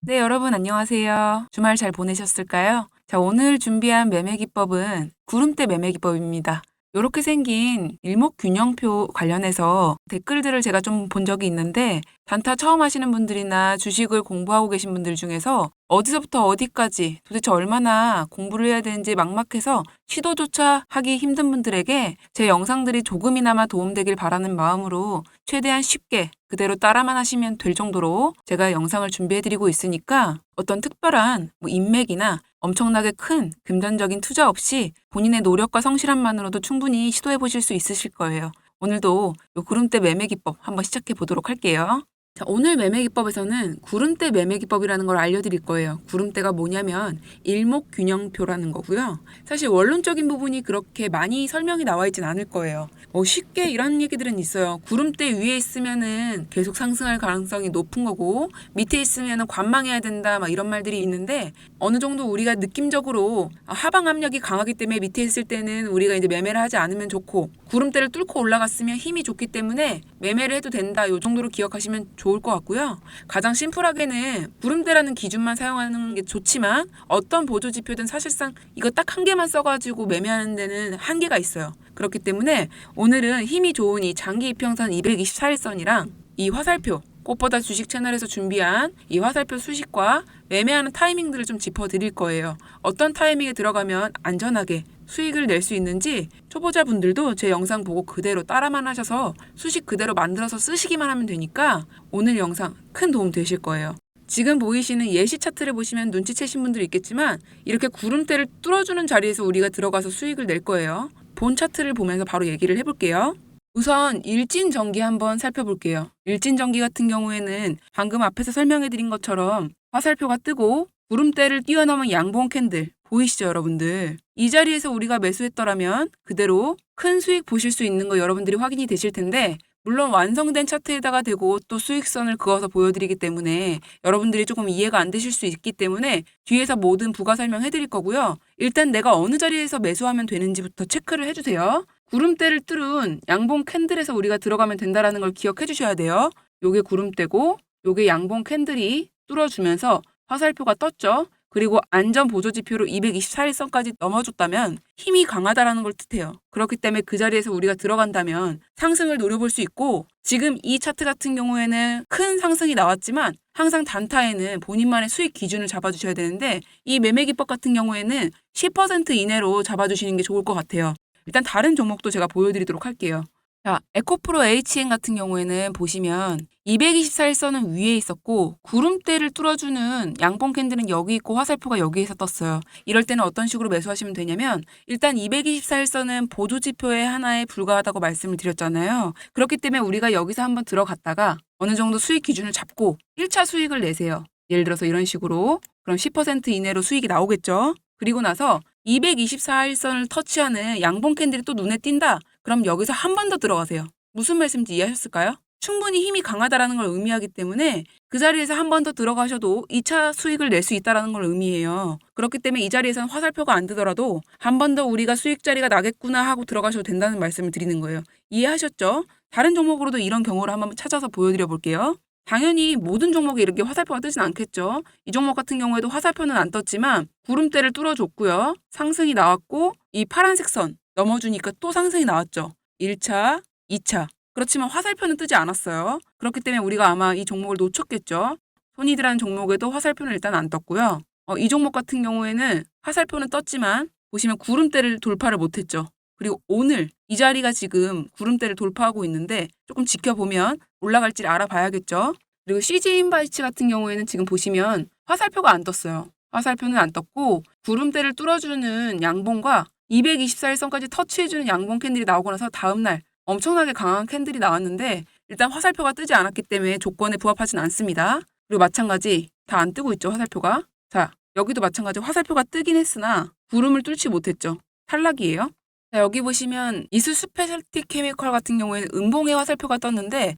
네, 여러분 안녕하세요. 주말 잘 보내셨을까요? 자, 오늘 준비한 매매 기법은 구름대 매매 기법입니다. 이렇게 생긴 일목균형표 관련해서 댓글들을 제가 좀 본 적이 있는데 단타 처음 하시는 분들이나 주식을 공부하고 계신 분들 중에서 어디서부터 어디까지 도대체 얼마나 공부를 해야 되는지 막막해서 시도조차 하기 힘든 분들에게 제 영상들이 조금이나마 도움되길 바라는 마음으로 최대한 쉽게 그대로 따라만 하시면 될 정도로 제가 영상을 준비해드리고 있으니까 어떤 특별한 인맥이나 엄청나게 큰 금전적인 투자 없이 본인의 노력과 성실함만으로도 충분히 시도해 보실 수 있으실 거예요. 오늘도 요 구름대 매매 기법 한번 시작해 보도록 할게요. 자, 오늘 매매 기법에서는 구름대 매매 기법이라는 걸 알려드릴 거예요. 구름대가 뭐냐면 일목균형표라는 거고요. 사실 원론적인 부분이 그렇게 많이 설명이 나와 있진 않을 거예요. 쉽게 이런 얘기들은 있어요. 구름대 위에 있으면은 계속 상승할 가능성이 높은 거고 밑에 있으면은 관망해야 된다 막 이런 말들이 있는데 어느 정도 우리가 느낌적으로 하방 압력이 강하기 때문에 밑에 있을 때는 우리가 이제 매매를 하지 않으면 좋고 구름대를 뚫고 올라갔으면 힘이 좋기 때문에 매매를 해도 된다. 요 정도로 기억하시면 좋을 것 같고요. 가장 심플하게는 구름대라는 기준만 사용하는 게 좋지만 어떤 보조지표든 사실상 이거 딱 한 개만 써가지고 매매하는 데는 한계가 있어요. 그렇기 때문에 오늘은 힘이 좋은 이 장기 이평선 224일선이랑 이 화살표 꽃보다 주식 채널에서 준비한 이 화살표 수식과 매매하는 타이밍들을 좀 짚어드릴 거예요. 어떤 타이밍에 들어가면 안전하게 수익을 낼 수 있는지 초보자분들도 제 영상 보고 그대로 따라만 하셔서 수식 그대로 만들어서 쓰시기만 하면 되니까 오늘 영상 큰 도움 되실 거예요. 지금 보이시는 예시 차트를 보시면 눈치채신 분들이 있겠지만 이렇게 구름대를 뚫어주는 자리에서 우리가 들어가서 수익을 낼 거예요. 본 차트를 보면서 바로 얘기를 해볼게요. 우선 일진전기 한번 살펴볼게요. 일진전기 같은 경우에는 방금 앞에서 설명해드린 것처럼 화살표가 뜨고 구름대를 뛰어넘은 양봉 캔들 보이시죠, 여러분들? 이 자리에서 우리가 매수했더라면 그대로 큰 수익 보실 수 있는 거 여러분들이 확인이 되실 텐데 물론 완성된 차트에다가 대고 또 수익선을 그어서 보여드리기 때문에 여러분들이 조금 이해가 안 되실 수 있기 때문에 뒤에서 모든 부가 설명해드릴 거고요. 일단 내가 어느 자리에서 매수하면 되는지부터 체크를 해주세요. 구름대를 뚫은 양봉 캔들에서 우리가 들어가면 된다라는 걸 기억해 주셔야 돼요. 요게 구름대고 요게 양봉 캔들이 뚫어주면서 화살표가 떴죠. 그리고 안전 보조 지표로 224일선까지 넘어줬다면 힘이 강하다라는 걸 뜻해요. 그렇기 때문에 그 자리에서 우리가 들어간다면 상승을 노려볼 수 있고 지금 이 차트 같은 경우에는 큰 상승이 나왔지만 항상 단타에는 본인만의 수익 기준을 잡아주셔야 되는데 이 매매 기법 같은 경우에는 10% 이내로 잡아주시는 게 좋을 것 같아요. 일단 다른 종목도 제가 보여드리도록 할게요. 자, 에코프로 HN 같은 경우에는 보시면 224일선은 위에 있었고 구름대를 뚫어주는 양봉 캔들은 여기 있고 화살표가 여기에서 떴어요. 이럴 때는 어떤 식으로 매수하시면 되냐면 일단 224일선은 보조지표의 하나에 불과하다고 말씀을 드렸잖아요. 그렇기 때문에 우리가 여기서 한번 들어갔다가 어느 정도 수익 기준을 잡고 1차 수익을 내세요. 예를 들어서 이런 식으로 그럼 10% 이내로 수익이 나오겠죠. 그리고 나서 224일선을 터치하는 양봉 캔들이 또 눈에 띈다. 그럼 여기서 한 번 더 들어가세요. 무슨 말씀인지 이해하셨을까요? 충분히 힘이 강하다라는 걸 의미하기 때문에 그 자리에서 한 번 더 들어가셔도 2차 수익을 낼 수 있다라는 걸 의미해요. 그렇기 때문에 이 자리에서는 화살표가 안 뜨더라도 한 번 더 우리가 수익 자리가 나겠구나 하고 들어가셔도 된다는 말씀을 드리는 거예요. 이해하셨죠? 다른 종목으로도 이런 경우를 한번 찾아서 보여드려 볼게요. 당연히 모든 종목에 이렇게 화살표가 뜨진 않겠죠. 이 종목 같은 경우에도 화살표는 안 떴지만 구름대를 뚫어줬고요. 상승이 나왔고 이 파란색 선 넘어주니까 또 상승이 나왔죠. 1차, 2차. 그렇지만 화살표는 뜨지 않았어요. 그렇기 때문에 우리가 아마 이 종목을 놓쳤겠죠. 손이드라는 종목에도 화살표는 일단 안 떴고요. 이 종목 같은 경우에는 화살표는 떴지만 보시면 구름대를 돌파를 못했죠. 그리고 오늘 이 자리가 지금 구름대를 돌파하고 있는데 조금 지켜보면 올라갈지를 알아봐야겠죠. 그리고 CJ 인바이츠 같은 경우에는 지금 보시면 화살표가 안 떴어요. 화살표는 안 떴고 구름대를 뚫어주는 양봉과 224일선까지 터치해주는 양봉 캔들이 나오고 나서 다음날 엄청나게 강한 캔들이 나왔는데 일단 화살표가 뜨지 않았기 때문에 조건에 부합하진 않습니다. 그리고 마찬가지 다 안 뜨고 있죠, 화살표가. 자, 여기도 마찬가지 화살표가 뜨긴 했으나 구름을 뚫지 못했죠. 탈락이에요. 자, 여기 보시면 이수 스페셜티 케미컬 같은 경우에는 음봉의 화살표가 떴는데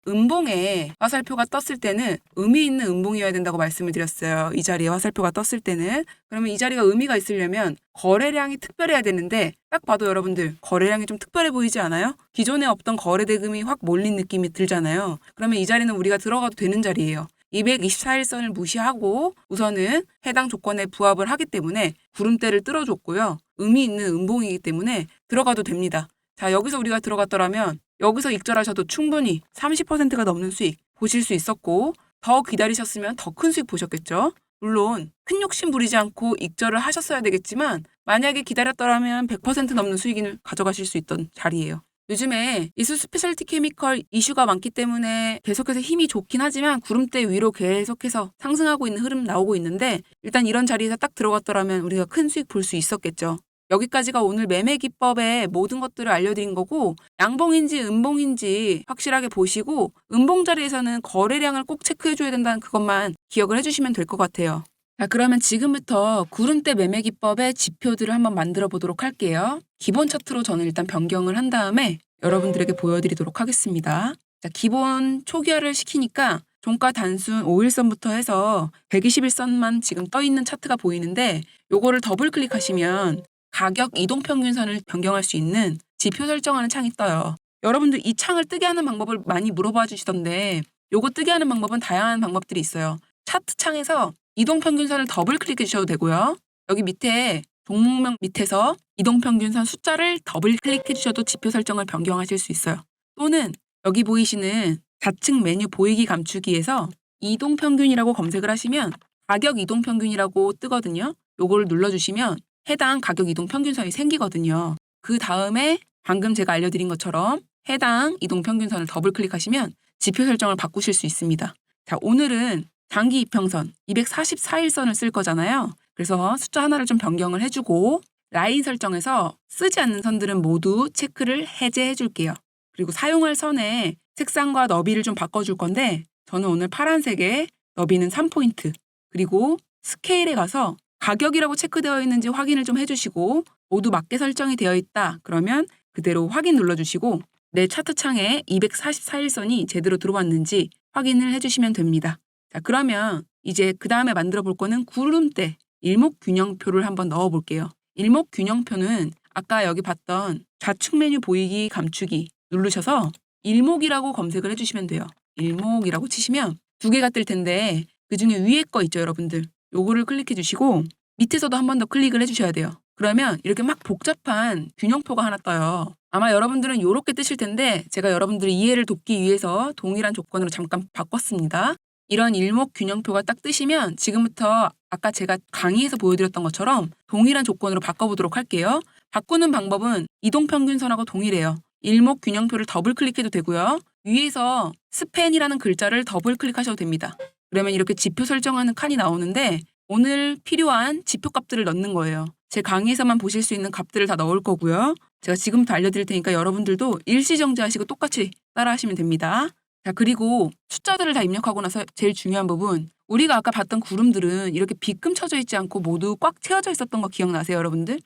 음봉에 화살표가 떴을 때는 의미 있는 음봉이어야 된다고 말씀을 드렸어요. 이 자리에 화살표가 떴을 때는. 그러면 이 자리가 의미가 있으려면 거래량이 특별해야 되는데 딱 봐도 여러분들 거래량이 좀 특별해 보이지 않아요? 기존에 없던 거래 대금이 확 몰린 느낌이 들잖아요. 그러면 이 자리는 우리가 들어가도 되는 자리예요. 224일선을 무시하고 우선은 해당 조건에 부합을 하기 때문에 구름대를 뚫어줬고요. 의미 있는 음봉이기 때문에 들어가도 됩니다. 자, 여기서 우리가 들어갔더라면 여기서 익절하셔도 충분히 30%가 넘는 수익 보실 수 있었고 더 기다리셨으면 더 큰 수익 보셨겠죠. 물론 큰 욕심 부리지 않고 익절을 하셨어야 되겠지만 만약에 기다렸더라면 100% 넘는 수익을 가져가실 수 있던 자리예요. 요즘에 이수 스페셜티 케미컬 이슈가 많기 때문에 계속해서 힘이 좋긴 하지만 구름대 위로 계속해서 상승하고 있는 흐름 나오고 있는데 일단 이런 자리에서 딱 들어갔더라면 우리가 큰 수익 볼 수 있었겠죠. 여기까지가 오늘 매매 기법의 모든 것들을 알려드린 거고 양봉인지 음봉인지 확실하게 보시고 음봉 자리에서는 거래량을 꼭 체크해줘야 된다는 그것만 기억을 해주시면 될 것 같아요. 자, 그러면 지금부터 구름대 매매 기법의 지표들을 한번 만들어 보도록 할게요. 기본 차트로 저는 일단 변경을 한 다음에 여러분들에게 보여드리도록 하겠습니다. 자, 기본 초기화를 시키니까 종가 단순 5일선부터 해서 121선만 지금 떠 있는 차트가 보이는데 요거를 더블 클릭하시면 가격 이동평균선을 변경할 수 있는 지표 설정하는 창이 떠요. 여러분들 이 창을 뜨게 하는 방법을 많이 물어봐 주시던데 요거 뜨게 하는 방법은 다양한 방법들이 있어요. 차트 창에서 이동평균선을 더블 클릭해 주셔도 되고요. 여기 밑에 종목명 밑에서 이동평균선 숫자를 더블 클릭해 주셔도 지표 설정을 변경하실 수 있어요. 또는 여기 보이시는 좌측 메뉴 보이기 감추기에서 이동평균이라고 검색을 하시면 가격 이동평균이라고 뜨거든요. 요거를 눌러주시면 해당 가격 이동평균선이 생기거든요. 그 다음에 방금 제가 알려드린 것처럼 해당 이동평균선을 더블 클릭하시면 지표 설정을 바꾸실 수 있습니다. 자, 오늘은 장기 이평선 244일선을 쓸 거잖아요. 그래서 숫자 하나를 좀 변경을 해주고 라인 설정에서 쓰지 않는 선들은 모두 체크를 해제해 줄게요. 그리고 사용할 선의 색상과 너비를 좀 바꿔줄 건데 저는 오늘 파란색에 너비는 3포인트 그리고 스케일에 가서 가격이라고 체크되어 있는지 확인을 좀 해주시고 모두 맞게 설정이 되어 있다. 그러면 그대로 확인 눌러주시고 내 차트 창에 244일선이 제대로 들어왔는지 확인을 해주시면 됩니다. 자, 그러면 이제 그 다음에 만들어 볼 거는 구름대 일목균형표를 한번 넣어 볼게요. 일목균형표는 아까 여기 봤던 좌측 메뉴 보이기 감추기 누르셔서 일목이라고 검색을 해주시면 돼요. 일목이라고 치시면 두 개가 뜰 텐데 그 중에 위에 거 있죠, 여러분들. 요거를 클릭해 주시고 밑에서도 한 번 더 클릭을 해주셔야 돼요. 그러면 이렇게 막 복잡한 균형표가 하나 떠요. 아마 여러분들은 이렇게 뜨실 텐데 제가 여러분들의 이해를 돕기 위해서 동일한 조건으로 잠깐 바꿨습니다. 이런 일목균형표가 딱 뜨시면 지금부터 아까 제가 강의에서 보여드렸던 것처럼 동일한 조건으로 바꿔보도록 할게요. 바꾸는 방법은 이동평균선하고 동일해요. 일목균형표를 더블 클릭해도 되고요. 위에서 스팬이라는 글자를 더블 클릭하셔도 됩니다. 그러면 이렇게 지표 설정하는 칸이 나오는데 오늘 필요한 지표 값들을 넣는 거예요. 제 강의에서만 보실 수 있는 값들을 다 넣을 거고요. 제가 지금부터 알려드릴 테니까 여러분들도 일시정지하시고 똑같이 따라하시면 됩니다. 자, 그리고 숫자들을 다 입력하고 나서 제일 중요한 부분 우리가 아까 봤던 구름들은 이렇게 빗금 쳐져 있지 않고 모두 꽉 채워져 있었던 거 기억나세요, 여러분들?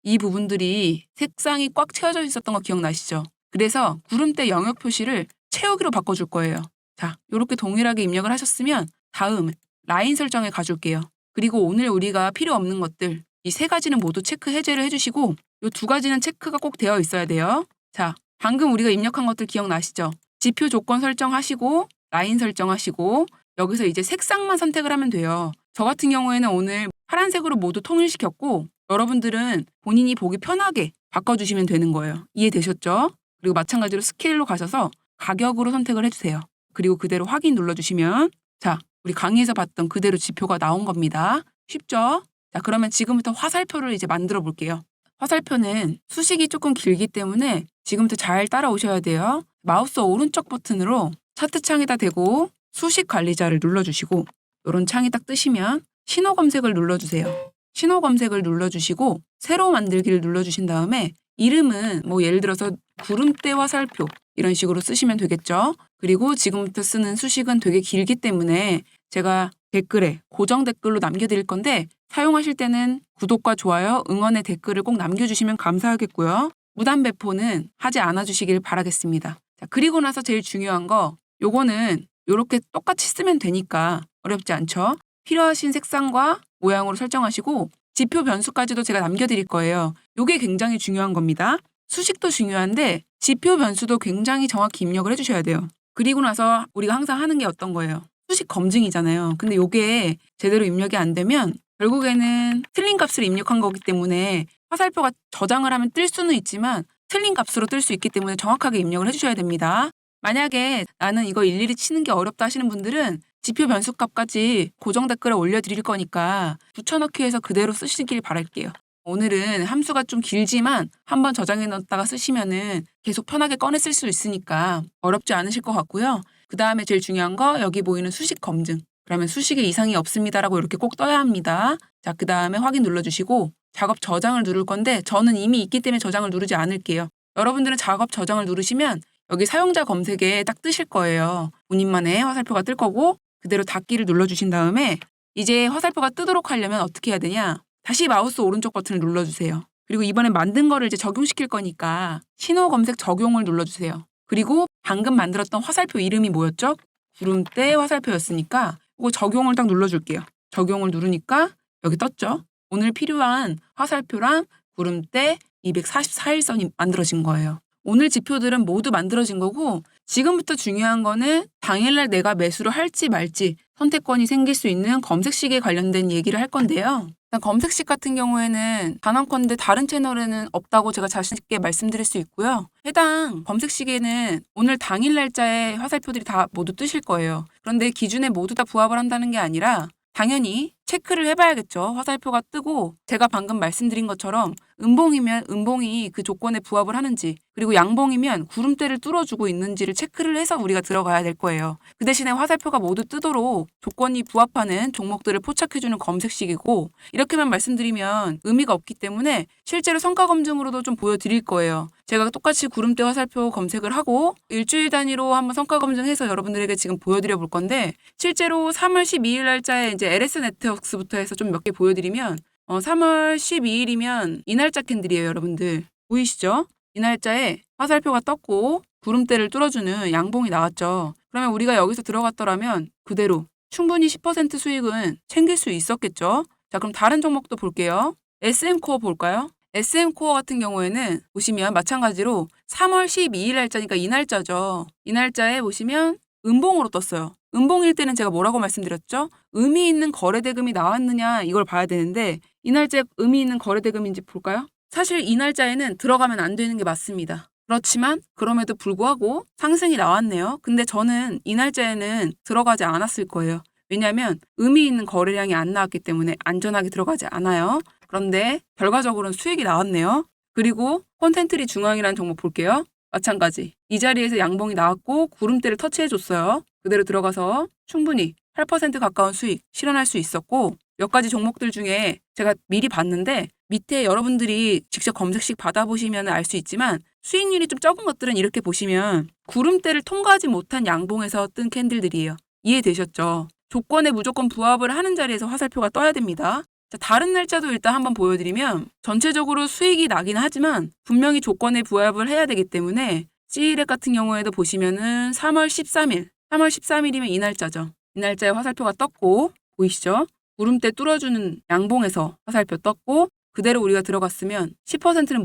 이 부분들이 색상이 꽉 채워져 있었던 거 기억나시죠? 그래서 구름대 영역 표시를 채우기로 바꿔줄 거예요. 자, 이렇게 동일하게 입력을 하셨으면 다음 라인 설정에 가줄게요. 그리고 오늘 우리가 필요 없는 것들 이 세 가지는 모두 체크 해제를 해주시고 이 두 가지는 체크가 꼭 되어 있어야 돼요. 자, 방금 우리가 입력한 것들 기억나시죠? 지표 조건 설정하시고 라인 설정하시고 여기서 이제 색상만 선택을 하면 돼요. 저 같은 경우에는 오늘 파란색으로 모두 통일시켰고 여러분들은 본인이 보기 편하게 바꿔주시면 되는 거예요. 이해되셨죠? 그리고 마찬가지로 스케일로 가셔서 가격으로 선택을 해주세요. 그리고 그대로 확인 눌러주시면 자, 우리 강의에서 봤던 그대로 지표가 나온 겁니다. 쉽죠? 자, 그러면 지금부터 화살표를 이제 만들어 볼게요. 화살표는 수식이 조금 길기 때문에 지금부터 잘 따라오셔야 돼요. 마우스 오른쪽 버튼으로 차트 창에다 대고 수식 관리자를 눌러주시고 이런 창이 딱 뜨시면 신호 검색을 눌러주세요. 신호 검색을 눌러주시고 새로 만들기를 눌러주신 다음에 이름은 뭐 예를 들어서 구름대 화살표 이런 식으로 쓰시면 되겠죠. 그리고 지금부터 쓰는 수식은 되게 길기 때문에 제가 댓글에 고정 댓글로 남겨드릴 건데 사용하실 때는 구독과 좋아요, 응원의 댓글을 꼭 남겨주시면 감사하겠고요. 무단 배포는 하지 않아 주시길 바라겠습니다. 자, 그리고 나서 제일 중요한 거 요거는 요렇게 똑같이 쓰면 되니까 어렵지 않죠? 필요하신 색상과 모양으로 설정하시고 지표 변수까지도 제가 남겨드릴 거예요. 요게 굉장히 중요한 겁니다. 수식도 중요한데 지표 변수도 굉장히 정확히 입력을 해주셔야 돼요. 그리고 나서 우리가 항상 하는 게 어떤 거예요? 수식 검증이잖아요. 근데 요게 제대로 입력이 안 되면 결국에는 틀린 값을 입력한 거기 때문에 화살표가 저장을 하면 뜰 수는 있지만 틀린 값으로 뜰 수 있기 때문에 정확하게 입력을 해주셔야 됩니다. 만약에 나는 이거 일일이 치는 게 어렵다 하시는 분들은 지표 변수 값까지 고정 댓글에 올려드릴 거니까 붙여넣기 해서 그대로 쓰시길 바랄게요. 오늘은 함수가 좀 길지만 한번 저장해 놓았다가 쓰시면은 계속 편하게 꺼내 쓸 수 있으니까 어렵지 않으실 것 같고요. 그 다음에 제일 중요한 거 여기 보이는 수식 검증. 그러면 수식에 이상이 없습니다라고 이렇게 꼭 떠야 합니다. 자, 그 다음에 확인 눌러주시고 작업 저장을 누를 건데 저는 이미 있기 때문에 저장을 누르지 않을게요. 여러분들은 작업 저장을 누르시면 여기 사용자 검색에 딱 뜨실 거예요. 본인만의 화살표가 뜰 거고 그대로 닫기를 눌러주신 다음에 이제 화살표가 뜨도록 하려면 어떻게 해야 되냐? 다시 마우스 오른쪽 버튼을 눌러주세요. 그리고 이번에 만든 거를 이제 적용시킬 거니까 신호 검색 적용을 눌러주세요. 그리고 방금 만들었던 화살표 이름이 뭐였죠? 구름대 화살표였으니까 이거 적용을 딱 눌러줄게요. 적용을 누르니까 여기 떴죠? 오늘 필요한 화살표랑 구름대 244일선이 만들어진 거예요. 오늘 지표들은 모두 만들어진 거고 지금부터 중요한 거는 당일날 내가 매수를 할지 말지 선택권이 생길 수 있는 검색식에 관련된 얘기를 할 건데요. 일단 검색식 같은 경우에는 단언컨대 다른 채널에는 없다고 제가 자신 있게 말씀드릴 수 있고요. 해당 검색식에는 오늘 당일 날짜의 화살표들이 다 모두 뜨실 거예요. 그런데 기준에 모두 다 부합을 한다는 게 아니라 당연히 체크를 해봐야겠죠. 화살표가 뜨고 제가 방금 말씀드린 것처럼 음봉이면 음봉이 그 조건에 부합을 하는지 그리고 양봉이면 구름대를 뚫어주고 있는지를 체크를 해서 우리가 들어가야 될 거예요. 그 대신에 화살표가 모두 뜨도록 조건이 부합하는 종목들을 포착해주는 검색식이고 이렇게만 말씀드리면 의미가 없기 때문에 실제로 성과 검증으로도 좀 보여드릴 거예요. 제가 똑같이 구름대 화살표 검색을 하고 일주일 단위로 한번 성과 검증해서 여러분들에게 지금 보여드려 볼 건데 실제로 3월 12일 날짜에 이제 LS 네트워크스부터 해서 좀 몇 개 보여드리면 3월 12일이면 이 날짜 캔들이에요, 여러분들. 보이시죠? 이 날짜에 화살표가 떴고 구름대를 뚫어주는 양봉이 나왔죠. 그러면 우리가 여기서 들어갔더라면 그대로 충분히 10% 수익은 챙길 수 있었겠죠. 자, 그럼 다른 종목도 볼게요. SM코어 볼까요? SM코어 같은 경우에는 보시면 마찬가지로 3월 12일 날짜니까 이 날짜죠. 이 날짜에 보시면 음봉으로 떴어요. 음봉일 때는 제가 뭐라고 말씀드렸죠? 의미 있는 거래대금이 나왔느냐 이걸 봐야 되는데 이 날짜에 의미 있는 거래대금인지 볼까요? 사실 이 날짜에는 들어가면 안 되는 게 맞습니다. 그렇지만 그럼에도 불구하고 상승이 나왔네요. 근데 저는 이 날짜에는 들어가지 않았을 거예요. 왜냐하면 의미 있는 거래량이 안 나왔기 때문에 안전하게 들어가지 않아요. 그런데 결과적으로는 수익이 나왔네요. 그리고 콘텐트리 중앙이라는 종목 볼게요. 마찬가지. 이 자리에서 양봉이 나왔고 구름대를 터치해줬어요. 그대로 들어가서 충분히 8% 가까운 수익 실현할 수 있었고 몇 가지 종목들 중에 제가 미리 봤는데 밑에 여러분들이 직접 검색식 받아보시면 알 수 있지만 수익률이 좀 적은 것들은 이렇게 보시면 구름대를 통과하지 못한 양봉에서 뜬 캔들들이에요. 이해되셨죠? 조건에 무조건 부합을 하는 자리에서 화살표가 떠야 됩니다. 자, 다른 날짜도 일단 한번 보여드리면 전체적으로 수익이 나긴 하지만 분명히 조건에 부합을 해야 되기 때문에 C일액 같은 경우에도 보시면은 3월 13일 3월 13일이면 이 날짜죠. 이 날짜에 화살표가 떴고 보이시죠? 구름대 뚫어주는 양봉에서 화살표 떴고 그대로 우리가 들어갔으면 10%는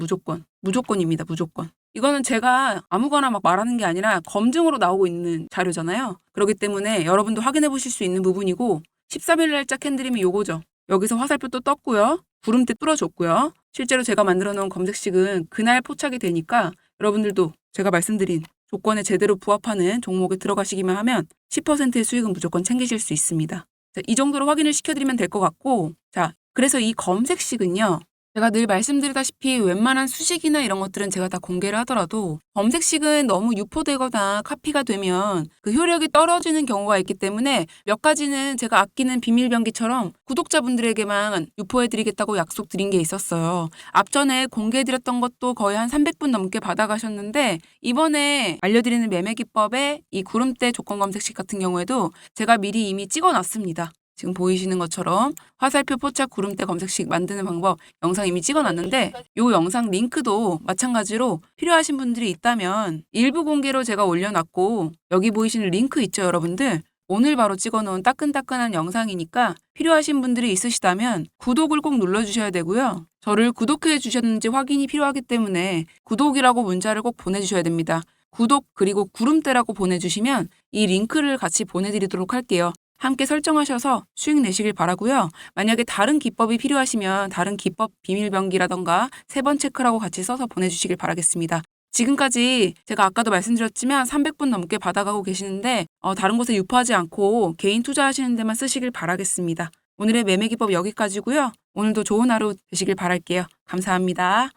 무조건입니다. 무조건. 이거는 제가 아무거나 막 말하는 게 아니라 검증으로 나오고 있는 자료잖아요. 그렇기 때문에 여러분도 확인해 보실 수 있는 부분이고 13일 날짜 캔들이면 요거죠. 여기서 화살표 또 떴고요. 구름대 뚫어줬고요. 실제로 제가 만들어 놓은 검색식은 그날 포착이 되니까 여러분들도 제가 말씀드린 조건에 제대로 부합하는 종목에 들어가시기만 하면 10%의 수익은 무조건 챙기실 수 있습니다. 자, 이 정도로 확인을 시켜드리면 될 것 같고 자, 그래서 이 검색식은요. 제가 늘 말씀드리다시피 웬만한 수식이나 이런 것들은 제가 다 공개를 하더라도 검색식은 너무 유포되거나 카피가 되면 그 효력이 떨어지는 경우가 있기 때문에 몇 가지는 제가 아끼는 비밀병기처럼 구독자분들에게만 유포해드리겠다고 약속드린 게 있었어요. 앞전에 공개해드렸던 것도 거의 한 300분 넘게 받아가셨는데 이번에 알려드리는 매매기법의 이 구름대 조건 검색식 같은 경우에도 제가 미리 이미 찍어놨습니다. 지금 보이시는 것처럼 화살표 포착 구름대 검색식 만드는 방법 영상 이미 찍어놨는데 이 영상 링크도 마찬가지로 필요하신 분들이 있다면 일부 공개로 제가 올려놨고 여기 보이시는 링크 있죠, 여러분들? 오늘 바로 찍어놓은 따끈따끈한 영상이니까 필요하신 분들이 있으시다면 구독을 꼭 눌러주셔야 되고요. 저를 구독해 주셨는지 확인이 필요하기 때문에 구독이라고 문자를 꼭 보내주셔야 됩니다. 구독 그리고 구름대라고 보내주시면 이 링크를 같이 보내드리도록 할게요. 함께 설정하셔서 수익 내시길 바라고요. 만약에 다른 기법이 필요하시면 다른 기법 비밀병기라던가 3번 체크라고 같이 써서 보내주시길 바라겠습니다. 지금까지 제가 아까도 말씀드렸지만 300분 넘게 받아가고 계시는데 다른 곳에 유포하지 않고 개인 투자하시는 데만 쓰시길 바라겠습니다. 오늘의 매매 기법 여기까지고요. 오늘도 좋은 하루 되시길 바랄게요. 감사합니다.